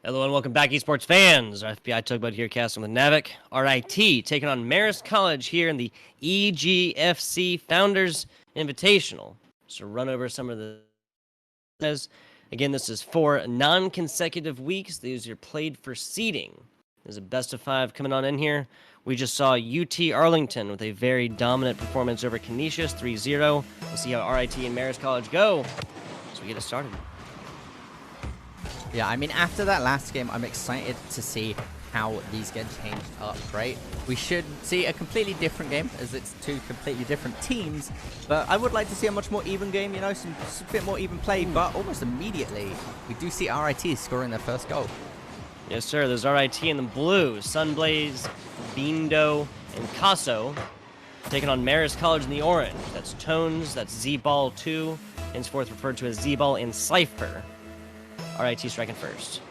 Hello and welcome back, esports fans. Our FBI Tugboat here, casting with Navik. RIT taking on Marist College here in the EGFC Founders Invitational. So run over some of the... Again, this is 4 non-consecutive weeks. These are played for seeding. There's a best of 5 coming on in here. We just saw UT Arlington with a very dominant performance over Canisius, 3-0. We'll see how RIT and Marist College go. So we get it started. Yeah, I mean, after that last game, I'm excited to see how these get changed up, right? We should see a completely different game, as it's 2 completely different teams, but I would like to see a much more even game, you know, some bit more even play, but almost immediately, we do see RIT scoring their first goal. Yes, sir. There's RIT in the blue. Sunblaze, Bindo, and Casso taking on Marist College in the orange. That's Tones, that's Z-Ball 2, henceforth referred to as Z-Ball and Cypher. RIT striking first.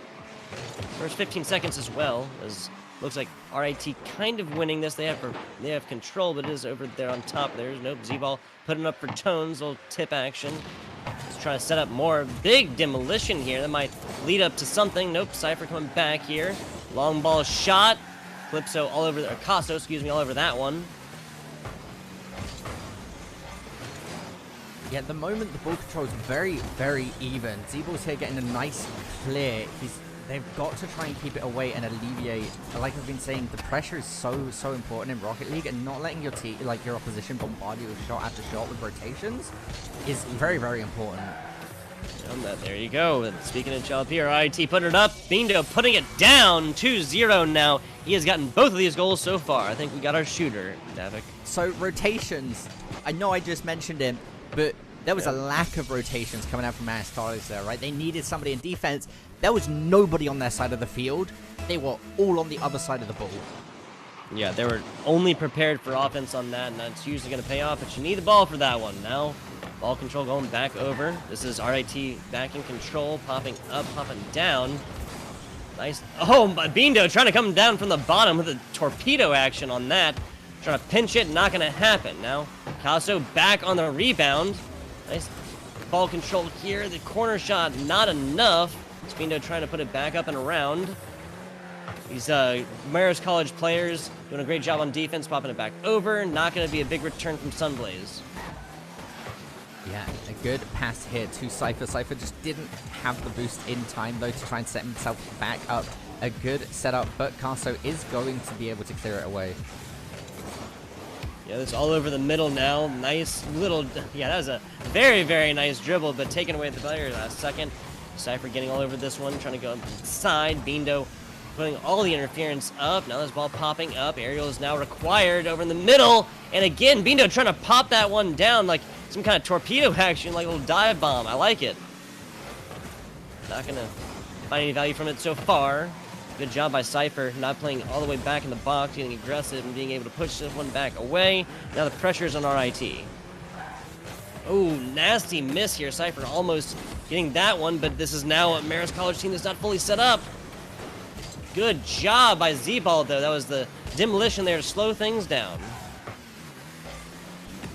First 15 seconds as well, as looks like RIT kind of winning this. They have control, but it is over there on top. There's nope. Z-Ball putting up for Tones. Little tip action. Just trying to set up more. Big demolition here. That might lead up to something. Nope. Cypher coming back here. Long ball shot. Calypso all over, or Casso, excuse me, all over that one. Yeah, at the moment, the ball control is very, very even. Z-Ball's here getting a nice clear. They've got to try and keep it away and alleviate. Like I've been saying, the pressure is so important in Rocket League, and not letting your your opposition bombard you with shot after shot with rotations is very, very important. There you go. Speaking of Chalp here, RIT putting it up. Bindo putting it down. 2-0 now. He has gotten both of these goals so far. I think we got our shooter, Navik. So rotations. I know I just mentioned him, but there was a lack of rotations coming out from Marist College there, right? They needed somebody in defense. There was nobody on their side of the field. They were all on the other side of the ball. Yeah, they were only prepared for offense on that, and that's usually going to pay off, but you need the ball for that one. Now, ball control going back over. This is RIT back in control, popping up, popping down. Nice. Oh, Bindo trying to come down from the bottom with a torpedo action on that. Trying to pinch it, not going to happen. Now, Casso back on the rebound. Nice ball control here. The corner shot, not enough. Bindo trying to put it back up and around. These Marist College players doing a great job on defense, popping it back over. Not going to be a big return from Sunblaze. Yeah, a good pass here to Cypher. Cypher just didn't have the boost in time, though, to try and set himself back up. A good setup, but Casso is going to be able to clear it away. Yeah, that's all over the middle now. Nice little... Yeah, that was a very, very nice dribble, but taking away the player last second. Cypher getting all over this one, trying to go inside. Bindo putting all the interference up. Now this ball popping up. Aerial is now required over in the middle. And again, Bindo trying to pop that one down like some kind of torpedo action, like a little dive bomb. I like it. Not going to find any value from it so far. Good job by Cypher, not playing all the way back in the box, getting aggressive and being able to push this one back away. Now the pressure's on RIT. Oh, nasty miss here. Cypher almost getting that one, but this is now a Marist College team that's not fully set up. Good job by Z-Ball, though. That was the demolition there to slow things down.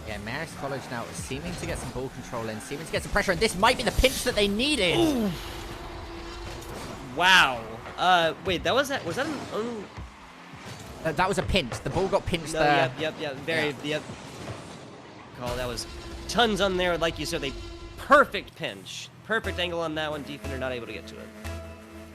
Yeah, Marist College now is seeming to get some ball control in, seeming to get some pressure, and this might be the pinch that they needed. Ooh. Wow. Wait, was that an own... that was a pinch. The ball got pinched there. Yep. Yep. Call, that was tons on there, like you said, a perfect pinch. Perfect angle on that one. Defender not able to get to it.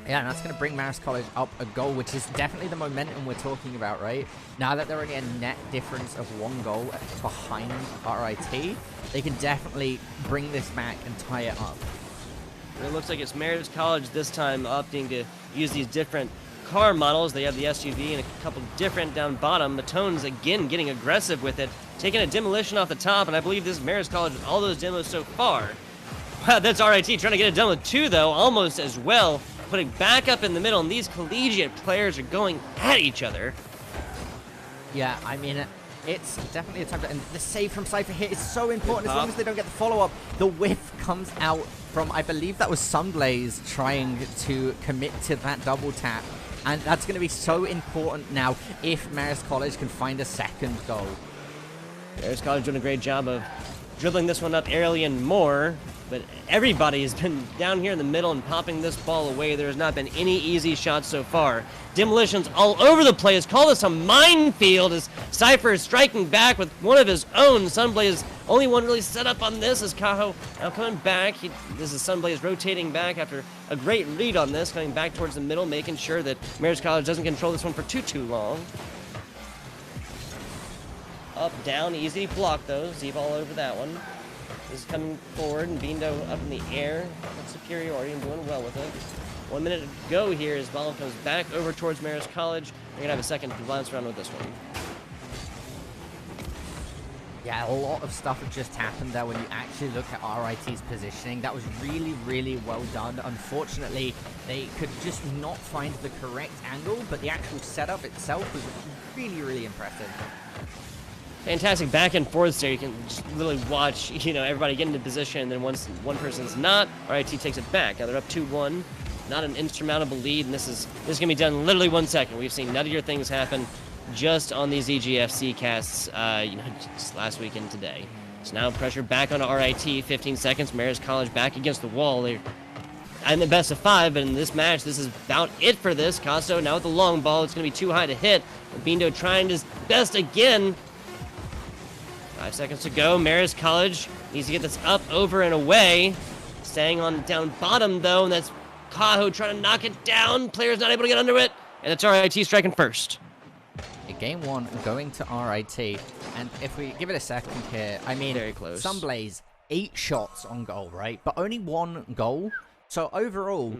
Yeah, and that's going to bring Marist College up a goal, which is definitely the momentum we're talking about, right? Now that they're only a net difference of 1 goal behind RIT, they can definitely bring this back and tie it up. It looks like it's Marist College this time opting to use these different car models. They have the SUV and a couple different down bottom. The Tones, again, getting aggressive with it. Taking a demolition off the top, and I believe this is Marist College with all those demos so far. Wow, that's RIT trying to get it done with 2, though, almost as well. Putting back up in the middle, and these collegiate players are going at each other. Yeah, I mean, it's definitely a time to... And the save from Cypher here is so important. As long as they don't get the follow-up, the whiff comes out from, I believe that was Sunblaze trying to commit to that double tap. And that's going to be so important now if Marist College can find a second goal. Marist College doing a great job of dribbling this one up early and more. But everybody has been down here in the middle and popping this ball away. There has not been any easy shots so far. Demolitions all over the place. Call this a minefield as Cypher is striking back with one of his own. Sunblaze, only one really set up on this as Kaho now coming back. This is Sunblaze rotating back after a great read on this, coming back towards the middle, making sure that Marist College doesn't control this one for too long. Up, down, easy block though. Zeeb all over that one. This is coming forward, and Bindo up in the air. With superiority and doing well with it. 1 minute to go here as ball comes back over towards Marist College. We're going to have a second bounce around with this one. Yeah, a lot of stuff had just happened there when you actually look at RIT's positioning. That was really, really well done. Unfortunately, they could just not find the correct angle, but the actual setup itself was really, really impressive. Fantastic back and forth there. You can just really watch, everybody get into position, and then once one person's not, RIT takes it back. Now they're up 2-1. Not an insurmountable lead, and this is going to be done in literally 1 second. We've seen nuttier things happen just on these EGF casts, just last week and today. So now pressure back on RIT. 15 seconds. Marist College back against the wall. They're in the best of 5, but in this match, this is about it for this. Costo now with the long ball. It's going to be too high to hit. Bindo trying his best again. 5 seconds to go. Marist College needs to get this up, over, and away. Staying on down bottom, though, and that's Kaho trying to knock it down. Player's not able to get under it, and it's RIT striking first. Game 1 going to RIT, and if we give it a second here, I mean, very close. Sunblaze, 8 shots on goal, right? But only 1 goal. So overall,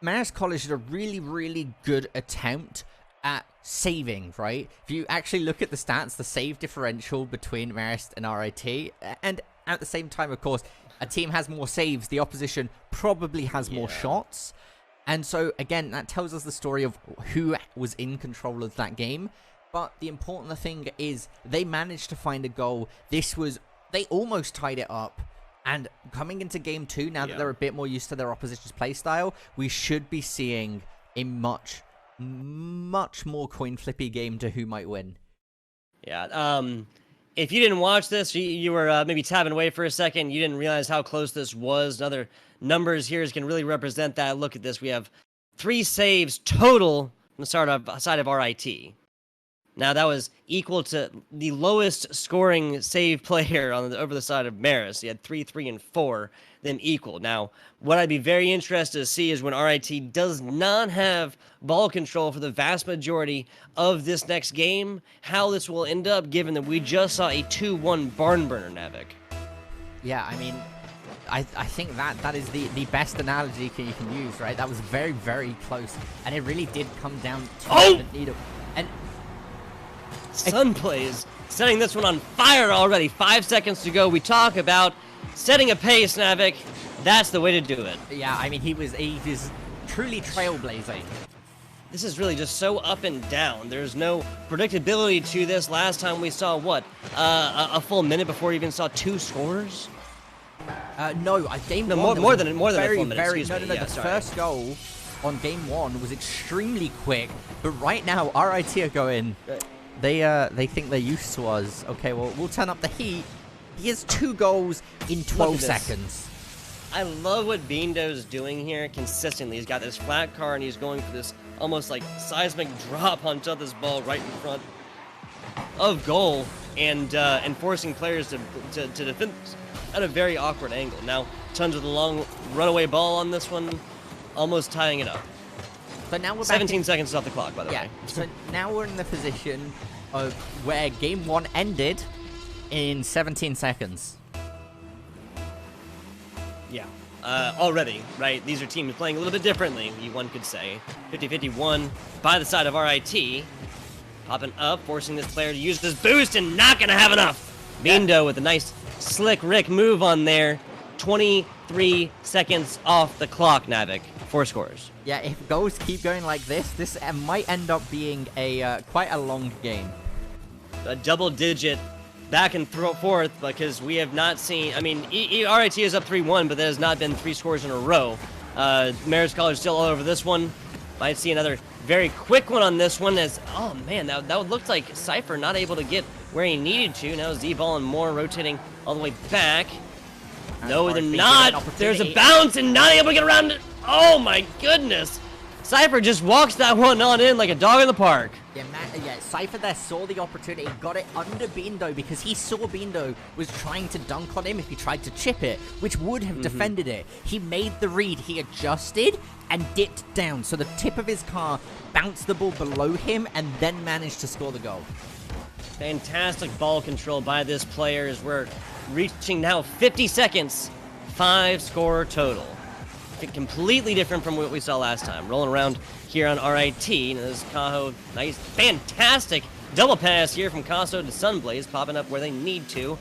Marist College did a really, really good attempt at saving, right? If you actually look at the stats, the save differential between Marist and RIT, and at the same time, of course, a team has more saves, the opposition probably has more shots. And so, again, that tells us the story of who was in control of that game. But the important thing is they managed to find a goal. They almost tied it up. And coming into game 2, now that they're a bit more used to their opposition's play style, we should be seeing a much more coin flippy game to who might win. Yeah, if you didn't watch this, you were maybe tapping away for a second, you didn't realize how close this was. Other numbers here can really represent that. Look at this. We have 3 saves total on the side of RIT. Now, that was equal to the lowest scoring save player over the side of Marist. He had 3, 3, and 4, them equal. Now, what I'd be very interested to see is when RIT does not have ball control for the vast majority of this next game, how this will end up, given that we just saw a 2-1 barn burner, Navik. Yeah, I mean, I think that is the best analogy you can use, right? That was very, very close, and it really did come down to the needle. And Sunblaze setting this one on fire already. 5 seconds to go. We talk about setting a pace, Navik. That's the way to do it. Yeah, I mean, he was truly trailblazing. This is really just so up and down. There's no predictability to this. Last time we saw, what, a full minute before we even saw 2 scores? No, game 1. More than a full minute, excuse me. The first goal on game 1 was extremely quick, but right now, RIT are going... They think they're used to us. Okay, well, we'll turn up the heat. He has 2 goals in 12 seconds. I love what Bindo's doing here consistently. He's got this flat car, and he's going for this almost like seismic drop onto this ball right in front of goal, and forcing players to defend at a very awkward angle. Now, Tons with a long runaway ball on this one, almost tying it up. So now we're 17 seconds off the clock, by the way. Yeah, so now we're in the position of where game 1 ended in 17 seconds. Yeah, already, right? These are teams playing a little bit differently, one could say. 50-51 by the side of RIT. Popping up, forcing this player to use this boost, and not going to have enough. Bindo with a nice slick Rick move on there. 23 seconds off the clock, Navik. 4 scores. Yeah, if goals keep going like this might end up being a quite a long game. A double-digit back and forth, because we have not seen... I mean, RIT is up 3-1, but that has not been 3 scores in a row. Marist College still all over this one. Might see another very quick one on this one as... Oh, man, that looked like Cypher not able to get where he needed to. Now Z-Ball and Moore rotating all the way back. No, they're not. There's a bounce and not able to get around it. Oh my goodness. Cypher just walks that one on in like a dog in the park. Yeah, Cypher there saw the opportunity, got it under Bindo because he saw Bindo was trying to dunk on him if he tried to chip it, which would have defended it. He made the read, he adjusted and dipped down, so the tip of his car bounced the ball below him and then managed to score the goal. Fantastic ball control by this player as we're reaching now 50 seconds, 5 score total. Completely different from what we saw last time. Rolling around here on RIT, and this is Kaho, nice, fantastic double pass here from Kaso to Sunblaze, popping up where they need to.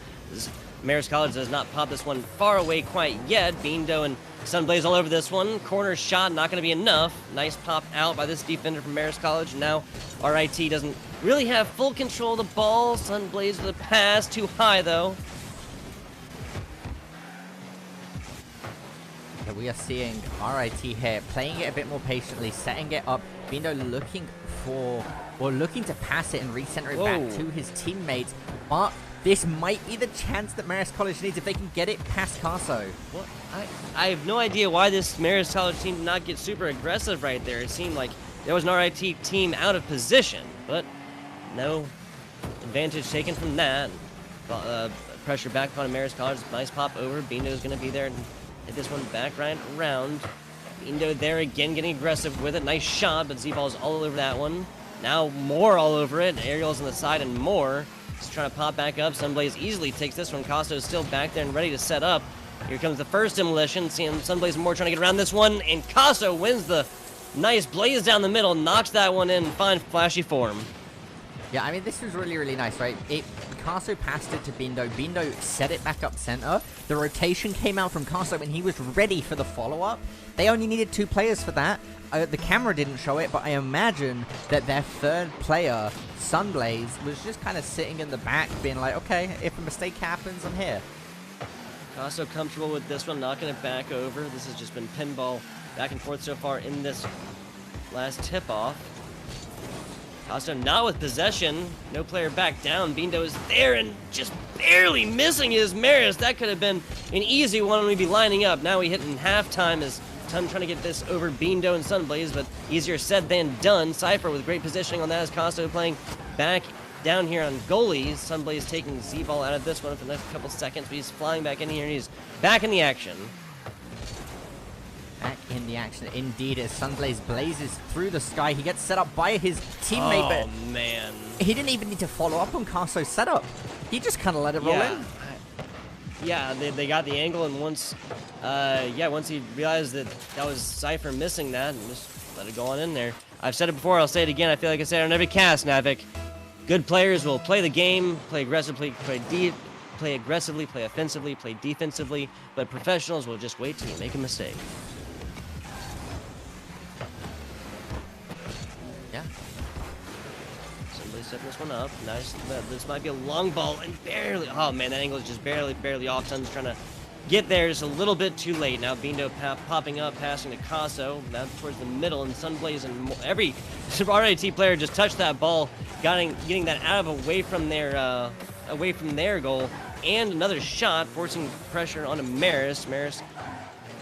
Marist College does not pop this one far away quite yet. Bindo and Sunblaze all over this one. Corner shot, not going to be enough. Nice pop out by this defender from Marist College. Now RIT doesn't really have full control of the ball. Sunblaze with a pass, too high though. We are seeing RIT here playing it a bit more patiently, setting it up. Bindo looking to pass it and recenter it back to his teammates. But this might be the chance that Marist College needs if they can get it past Caso. Well, I have no idea why this Marist College team did not get super aggressive right there. It seemed like there was an RIT team out of position, but no advantage taken from that. Pressure back upon Marist College. Nice pop over. Bindo's going to be there. Hit this one back right around. Bindo there again, getting aggressive with it. Nice shot, but Z-Ball's all over that one. Now more all over it. Aerial's on the side and more. Just trying to pop back up. Sunblaze easily takes this one. Casto's still back there and ready to set up. Here comes the first demolition. Seeing Sunblaze more trying to get around this one. And Casto wins the nice blaze down the middle. Knocks that one in fine, flashy form. Yeah, I mean, this was really, really nice, right? Caso passed it to Bindo. Bindo set it back up center. The rotation came out from Caso and he was ready for the follow-up. They only needed 2 players for that. The camera didn't show it, but I imagine that their third player, Sunblaze, was just kind of sitting in the back being like, okay, if a mistake happens, I'm here. Caso comfortable with this one, knocking it back over. This has just been pinball back and forth so far in this last tip-off. Casto not with possession. No player back down. Bindo is there and just barely missing his Marist. That could have been an easy one. We'd be lining up. Now we hit in halftime as Ton trying to get this over Bindo and Sunblaze, but easier said than done. Cypher with great positioning on that as Casto playing back down here on goalies. Sunblaze taking Z-Ball out of this one for the next couple seconds, but he's flying back in here and he's back in the action. Back in the action indeed as Sunblaze blazes through the sky. He gets set up by his teammate, but man, he didn't even need to follow up on Caso's setup. He just kind of let it roll in. Yeah, they got the angle, and once he realized that was Cypher missing that, and just let it go on in there. I've said it before, I'll say it again. I feel like I say it on every cast, Navik. Good players will play the game, play aggressively, play aggressively, play offensively, play defensively, but professionals will just wait till you make a mistake. Yeah. Somebody's setting this one up. Nice. This might be a long ball and barely. Oh man, that angle is just barely off. Sun's trying to get there just a little bit too late. Now Bindo popping up, passing to Caso. Now towards the middle, and Sunblaze and every RIT player just touched that ball, getting that out of away from their goal. And another shot, forcing pressure onto Marist. Marist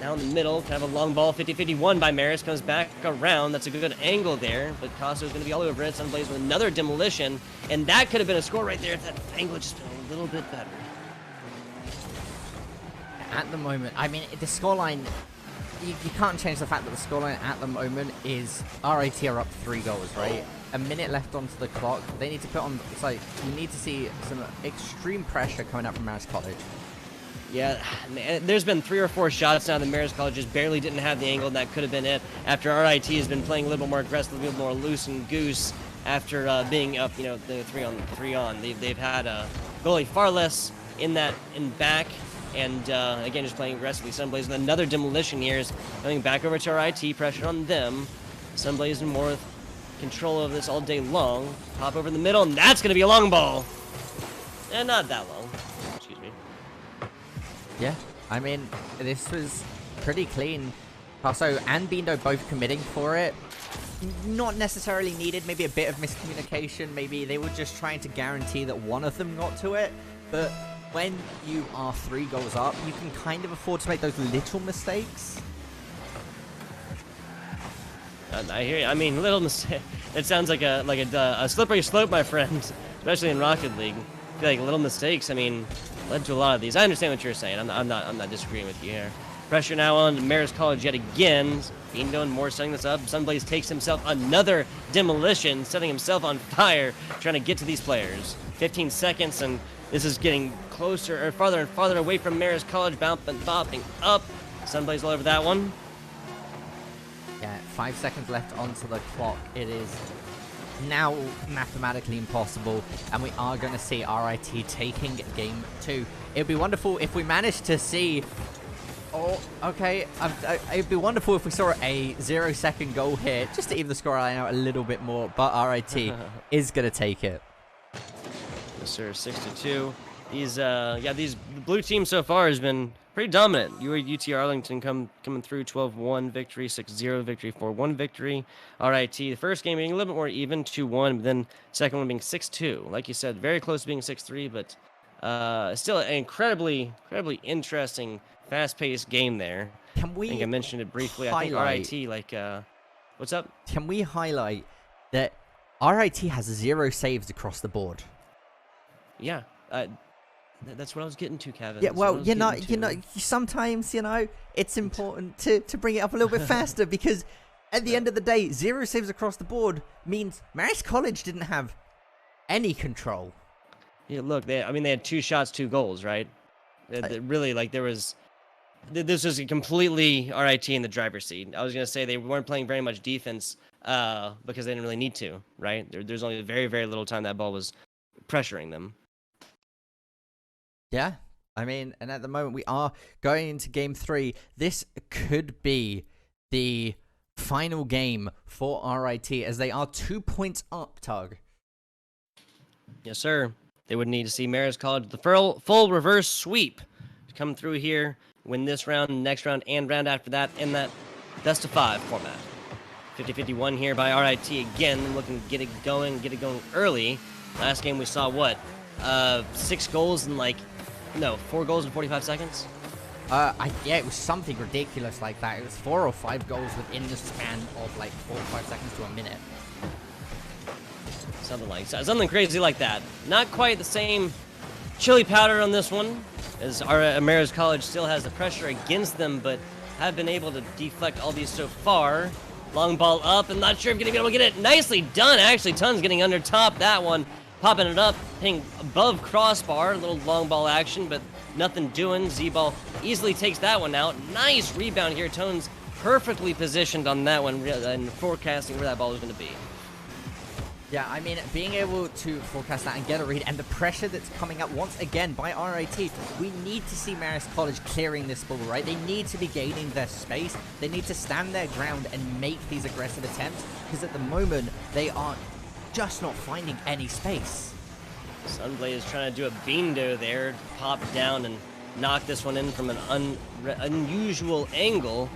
now in the middle, kind of a long ball, 50-51 by Marist, comes back around. That's a good angle there, but Caso's going to be all over it. Sunblaze with another demolition, and that could have been a score right there if that angle had just been a little bit better. At the moment, I mean, the scoreline, you can't change the fact that the scoreline at the moment is RIT are up 3 goals, right? A minute left onto the clock. They need to put on, it's like, you need to see some extreme pressure coming up from Marist College. Yeah, there's been 3 or 4 shots now that Marist College just barely didn't have the angle, and that could have been it. After RIT has been playing a little bit more aggressive, a little more loose and goose after being up, the 3-on. They've had goalie far less in back, and again, just playing aggressively. Sunblaze with another demolition here is going back over to RIT, pressure on them. Sunblaze and more with control of this all day long. Pop over in the middle, and that's going to be a long ball. And not that long. Excuse me. Yeah, I mean, this was pretty clean. Caso and Bindo both committing for it. Not necessarily needed, maybe a bit of miscommunication. Maybe they were just trying to guarantee that one of them got to it. But when you are 3 goals up, you can kind of afford to make those little mistakes. I hear you. I mean, little mistake. It sounds like a slippery slope, my friend, especially in Rocket League. I feel like little mistakes, I mean, led to a lot of these. I understand what you're saying. I'm not disagreeing with you here. Pressure now on Marist College yet again. Fiendo and more setting this up. Sunblaze takes himself another demolition, setting himself on fire, trying to get to these players. 15 seconds, and this is getting closer or farther and farther away from Marist College, bopping up. Sunblaze all over that one. Yeah, 5 seconds left onto the clock. It is now mathematically impossible, and we are going to see RIT taking game 2. It would be wonderful if we managed to see... Oh, okay. It'd be wonderful if we saw a 0-second goal here, just to even the scoreline out a little bit more, but RIT is going to take it. Yes, sir. 6-2. These blue team so far has been pretty dominant. UT Arlington coming through 12-1 victory, 6-0 victory, 4-1 victory. RIT, the first game being a little bit more even, 2-1, but then second one being 6-2. Like you said, very close to being 6-3, but still an incredibly interesting, fast-paced game there. Can we? I think I mentioned it briefly. Highlight, I think RIT, what's up? Can we highlight that RIT has 0 saves across the board? Yeah. That's what I was getting to, Kevin. Yeah, well, sometimes, it's important to bring it up a little bit faster, because at the end of the day, 0 saves across the board means Marist College didn't have any control. Yeah, look, they had 2 shots, 2 goals, right? Really, like, this was a completely RIT in the driver's seat. I was going to say they weren't playing very much defense because they didn't really need to, right? There's only very, very little time that ball was pressuring them. Yeah, I mean, and at the moment we are going into game 3. This could be the final game for RIT, as they are 2 points up, Tug. Yes, sir. They would need to see Marist College the full reverse sweep to come through here, win this round, next round, and round after that in that best of 5 format. 50-51 here by RIT again, looking to get it going early. Last game we saw what? 6 goals in 4 goals in 45 seconds? Yeah, it was something ridiculous like that. It was 4 or 5 goals within the span of 4 or 5 seconds to a minute. Something crazy like that. Not quite the same chili powder on this one, as Marist College still has the pressure against them, but have been able to deflect all these so far. Long ball up, and not sure if going to be able to get it. Nicely done, actually. Tons getting under top that one. Popping it up, hitting above crossbar. A little long ball action, but nothing doing. Z-Ball easily takes that one out. Nice rebound here. Tones perfectly positioned on that one and forecasting where that ball is going to be. Yeah, I mean, being able to forecast that and get a read, and the pressure that's coming up once again by RIT, we need to see Marist College clearing this ball, right? They need to be gaining their space. They need to stand their ground and make these aggressive attempts, because at the moment, they are just not finding any space. Sunblaze trying to do a Bindo there, pop down and knock this one in from an unusual angle.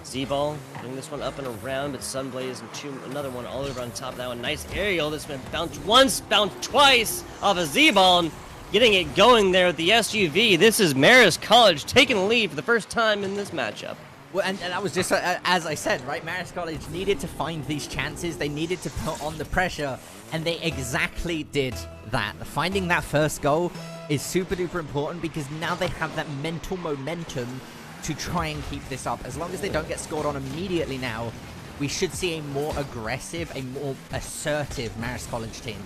Z-Ball bring this one up and around, but Sunblaze and another one all over on top of that one. Nice aerial that's been bounced once, bounced twice off a Z-Ball, and getting it going there with the SUV. This is Marist College taking the lead for the first time in this matchup. Well, and that was just, as I said, right? Marist College needed to find these chances. They needed to put on the pressure, and they exactly did that. Finding that first goal is super duper important, because now they have that mental momentum to try and keep this up. As long as they don't get scored on immediately now, we should see a more aggressive, a more assertive Marist College team.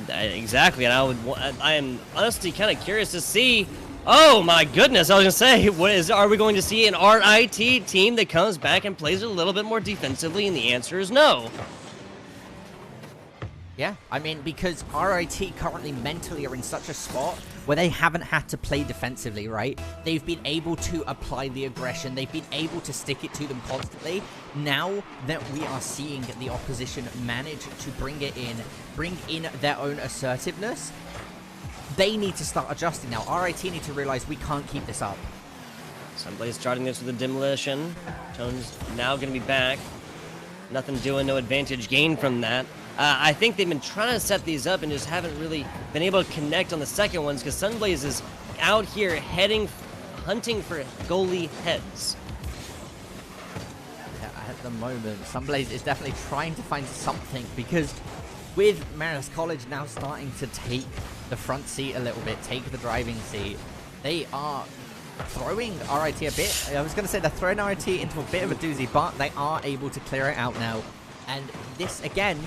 Exactly, and I am honestly kind of curious to see. Oh my goodness, I was gonna say, are we going to see an RIT team that comes back and plays a little bit more defensively? And the answer is no. Yeah, I mean, because RIT currently mentally are in such a spot where they haven't had to play defensively, right? They've been able to apply the aggression. They've been able to stick it to them constantly. Now that we are seeing the opposition manage to bring in their own assertiveness, they need to start adjusting now. RIT need to realize we can't keep this up. Sunblaze starting this with a demolition. Tone's now going to be back. Nothing doing, no advantage gained from that. I think they've been trying to set these up and just haven't really been able to connect on the second ones because Sunblaze is out here hunting for goalie heads. Yeah, at the moment, Sunblaze is definitely trying to find something because with Marist College now starting to take the front seat a little bit, take the driving seat, they are throwing RIT a bit. I was going to say they're throwing RIT into a bit of a doozy, but they are able to clear it out now. And this, again,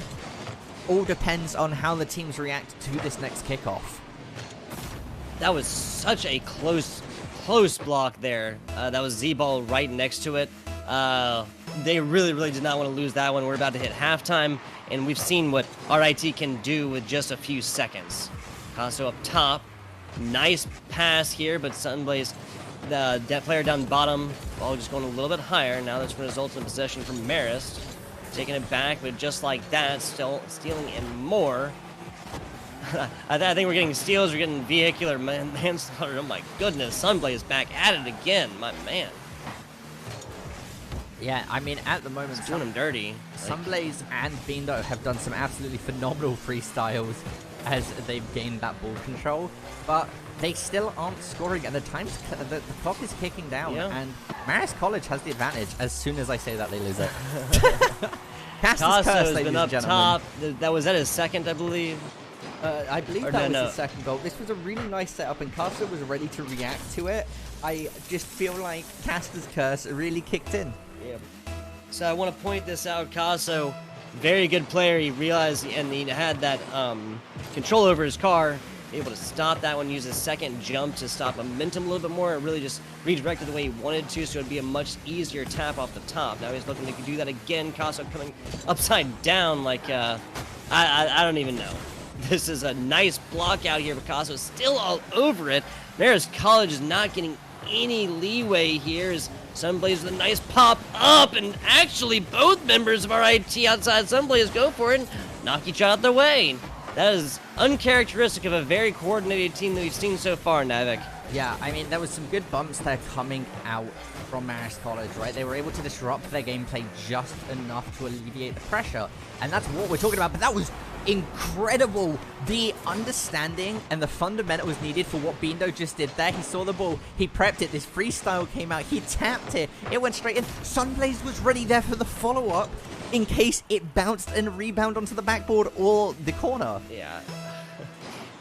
all depends on how the teams react to this next kickoff. That was such a close block there. That was Z-Ball right next to it. They really did not want to lose that one. We're about to hit halftime, and we've seen what RIT can do with just a few seconds. So up top, nice pass here, but Sunblaze, the player down bottom, ball just going a little bit higher. Now that's going to result in a possession from Marist. Taking it back, but just like that, still stealing and more. I think we're getting steals, we're getting vehicular manslaughter. Oh my goodness, Sunblaze back at it again, my man. Yeah, I mean, at the moment, it's doing him dirty. Sunblaze and Bindo have done some absolutely phenomenal freestyles as they've gained that ball control, but they still aren't scoring, and the clock is kicking down, and Marist College has the advantage. As soon as I say that, they lose it. Casto's has been up top. That was at his second, I believe. I believe that was his second goal. This was a really nice setup, and Casto was ready to react to it. I just feel like Casto's curse really kicked in. Yeah. So I want to point this out. Casto, very good player. He realized, and he had that control over his car, able to stop that one, use his second jump to stop momentum a little bit more. It really just redirected the way he wanted to, so it'd be a much easier tap off the top. Now he's looking to do that again. Casto coming upside down like, I don't even know. This is a nice block out here, but Casto's still all over it. Marist College is not getting any leeway here as Sunblaze with a nice pop up, and actually both members of RIT outside Sunblaze go for it and knock each other out of their way. That is uncharacteristic of a very coordinated team that we've seen so far, Navik. Yeah, I mean, there was some good bumps there coming out from Marist College, right? They were able to disrupt their gameplay just enough to alleviate the pressure, and that's what we're talking about. But that was incredible. The understanding and the fundamentals needed for what Bindo just did there. He saw the ball, he prepped it, this freestyle came out, he tapped it, it went straight in. Sunblaze was ready there for the follow-up in case it bounced and rebound onto the backboard or the corner. Yeah.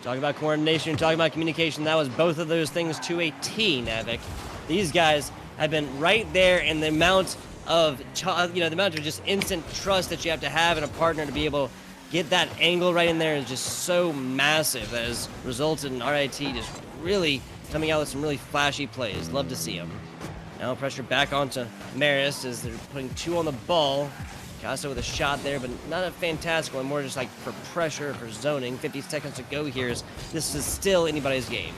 Talking about coordination, talking about communication, that was both of those things to a T, Navik. These guys have been right there, and the amount of, the amount of just instant trust that you have to have in a partner to be able to get that angle right in there is just so massive that has resulted in RIT just really coming out with some really flashy plays. Love to see them. Now pressure back onto Marist as they're putting two on the ball. Casto with a shot there, but not a fantastic one, more just like for pressure, for zoning. 50 seconds to go here. This is still anybody's game.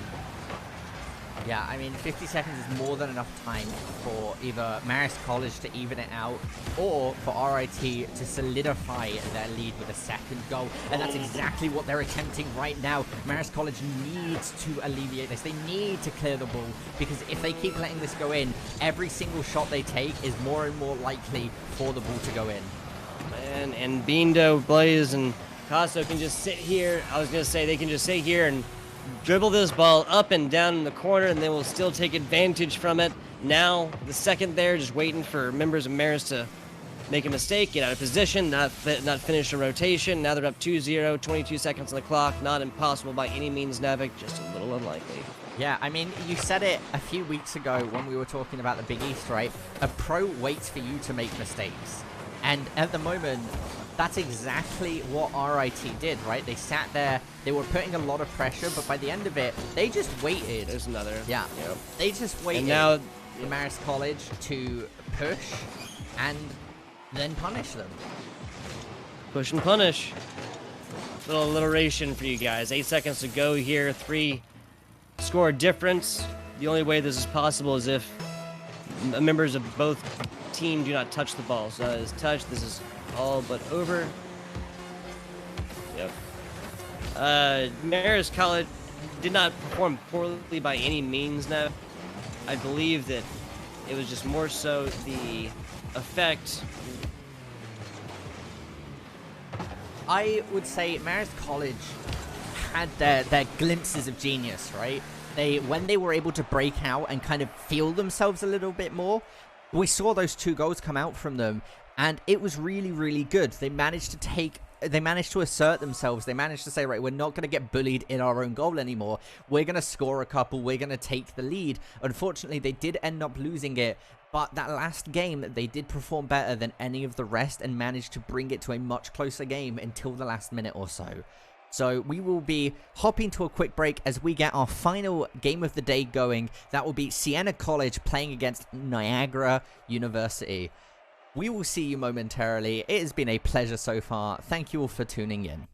Yeah, I mean, 50 seconds is more than enough time for either Marist College to even it out or for RIT to solidify their lead with a second goal. And that's exactly what they're attempting right now. Marist College needs to alleviate this. They need to clear the ball, because if they keep letting this go in, every single shot they take is more and more likely for the ball to go in. And Bindo, Blaze, and Casto can just sit here. I was going to say they can just sit here and dribble this ball up and down in the corner, and they will still take advantage from it. Now, the second there, just waiting for members of Marist to make a mistake, get out of position, not finish a rotation. Now they're up 2-0, 22 seconds on the clock. Not impossible by any means, Navik, just a little unlikely. Yeah, I mean, you said it a few weeks ago when we were talking about the Big East, right? A pro waits for you to make mistakes. And at the moment, that's exactly what RIT did, right? They sat there, they were putting a lot of pressure, but by the end of it, they just waited. There's another. Yeah. Yep. They just waited and now, for Marist College to push and then punish them. Push and punish. Little alliteration for you guys. 8 seconds to go here. 3 score difference. The only way this is possible is if members of both teams do not touch the ball. So that is touched. This is all but over. Yep. Marist College did not perform poorly by any means now. I believe that it was just more so the effect. I would say Marist College had their glimpses of genius, right? When they were able to break out and kind of feel themselves a little bit more, we saw those 2 goals come out from them, and it was really, really good. They managed to assert themselves. They managed to say, right, we're not going to get bullied in our own goal anymore. We're going to score a couple. We're going to take the lead. Unfortunately, they did end up losing it. But that last game, they did perform better than any of the rest and managed to bring it to a much closer game until the last minute or so. So we will be hopping to a quick break as we get our final game of the day going. That will be Siena College playing against Niagara University. We will see you momentarily. It has been a pleasure so far. Thank you all for tuning in.